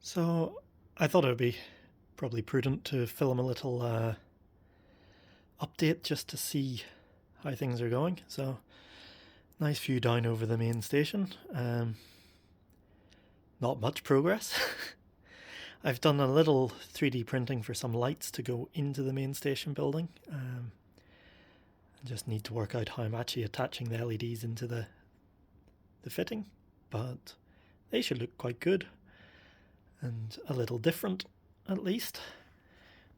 So I thought it would be probably prudent to film a little update just to see how things are going. So nice view down over the main station. Not much progress. I've done a little 3D printing for some lights to go into the main station building. I just need to work out how I'm actually attaching the LEDs into the fitting, but they should look quite good and a little different at least.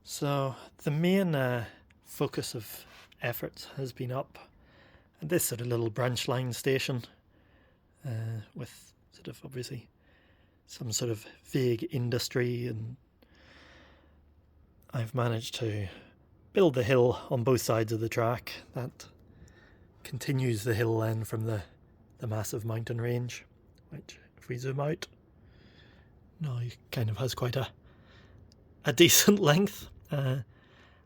So the main focus of efforts has been up at this sort of little branch line station with sort of obviously some sort of vague industry, and I've managed to build the hill on both sides of the track that continues the hill then from the massive mountain range, which if we zoom out now kind of has quite a decent length.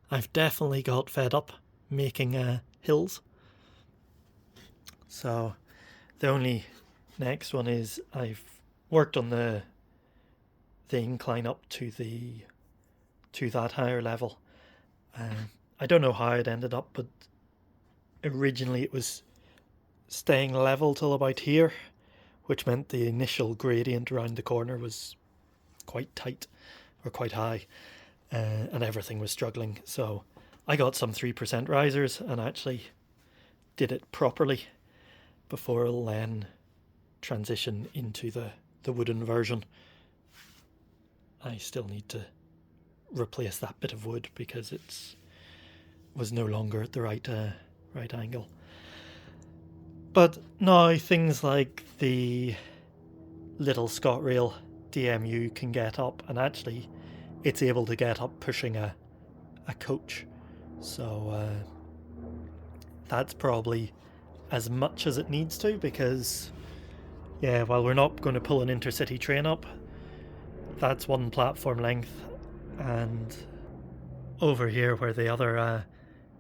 I've definitely got fed up making hills, so the only next one is I've worked on the incline up to that higher level. I don't know how it ended up, but originally it was staying level till about here, which meant the initial gradient around the corner was quite tight or quite high, and everything was struggling. So I got some 3% risers and actually did it properly before it'll then transition into the wooden version. I still need to replace that bit of wood because it was no longer at the right angle. But now things like the little ScotRail DMU can get up, and actually it's able to get up pushing a coach. So that's probably as much as it needs to, because while we're not going to pull an intercity train up, that's one platform length, and over here where the other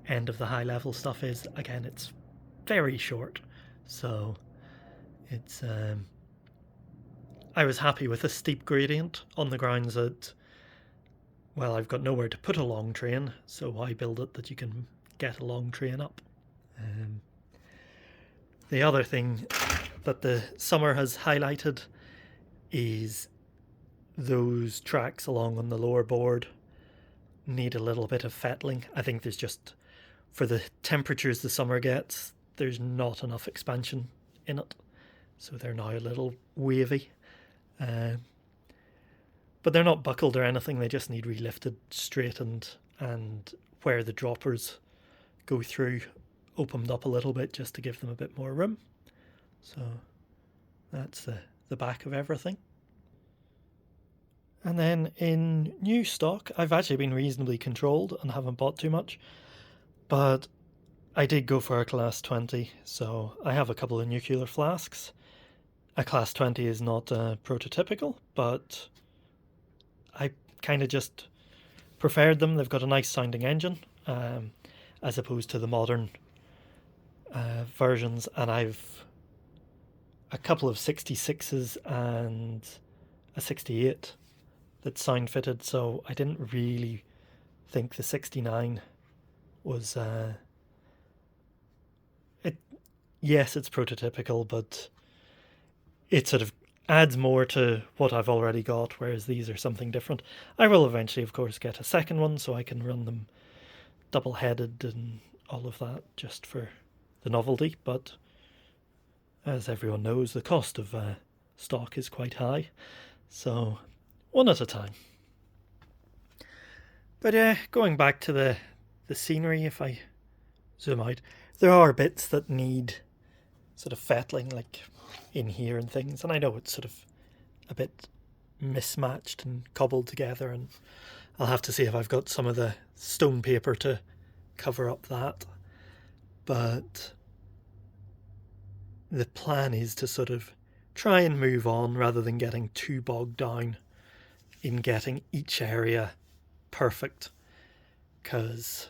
end of the high level stuff is, again, it's very short. So it's I was happy with a steep gradient on the grounds that, well, I've got nowhere to put a long train, so why build it that you can get a long train up? The other thing that the summer has highlighted is those tracks along on the lower board need a little bit of fettling. I think there's just, for the temperatures the summer gets, there's not enough expansion in it, so they're now a little wavy. But they're not buckled or anything, they just need relifted, straightened, and where the droppers go through opened up a little bit just to give them a bit more room. So that's the back of everything. And then in new stock, I've actually been reasonably controlled and haven't bought too much, but I did go for a class 20, so I have a couple of nuclear flasks. A class 20 is not prototypical, but I kind of just preferred them. They've got a nice sounding engine, as opposed to the modern versions, and I've a couple of 66s and a 68 that sound fitted, so I didn't really think the 69 was yes, it's prototypical, but it sort of adds more to what I've already got, whereas these are something different. I will eventually, of course, get a second one so I can run them double-headed and all of that just for the novelty, but as everyone knows, the cost of stock is quite high, so one at a time. But going back to the scenery, if I zoom out, there are bits that need sort of fettling, like in here and things, and I know it's sort of a bit mismatched and cobbled together, and I'll have to see if I've got some of the stone paper to cover up that. But the plan is to sort of try and move on rather than getting too bogged down in getting each area perfect, because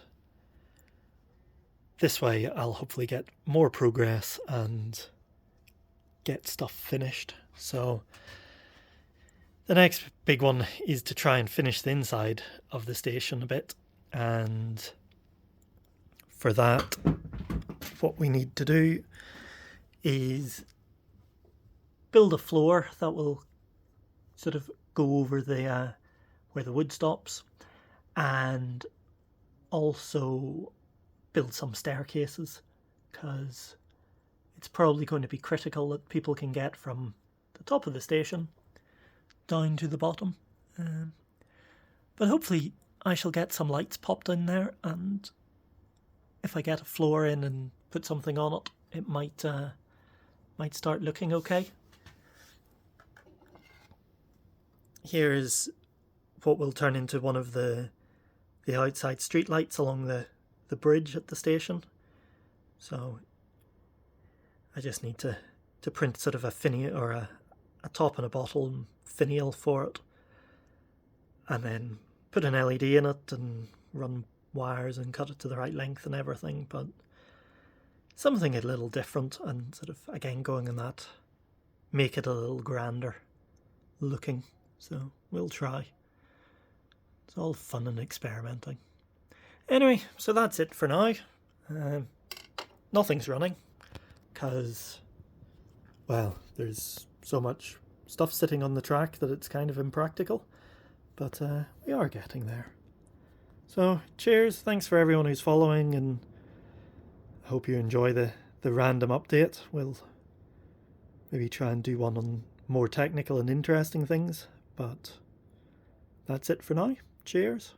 this way I'll hopefully get more progress and get stuff finished. So The next big one is to try and finish the inside of the station a bit, and for that what we need to do is build a floor that will sort of go over the where the wood stops, and also build some staircases, because it's probably going to be critical that people can get from the top of the station down to the bottom. But hopefully I shall get some lights popped in there, and if I get a floor in and put something on it, it might start looking okay. Here is what will turn into one of the outside street lights along the bridge at the station. So I just need to print sort of a finial, or a top and a bottom finial for it, and then put an LED in it and run wires and cut it to the right length and everything, but something a little different, and sort of again going in that, make it a little grander looking. So we'll try. It's all fun and experimenting. Anyway, so that's it for now. Nothing's running because, well, there's so much stuff sitting on the track that it's kind of impractical, but we are getting there. So cheers, thanks for everyone who's following, and I hope you enjoy the random update. We'll maybe try and do one on more technical and interesting things, but that's it for now. Cheers.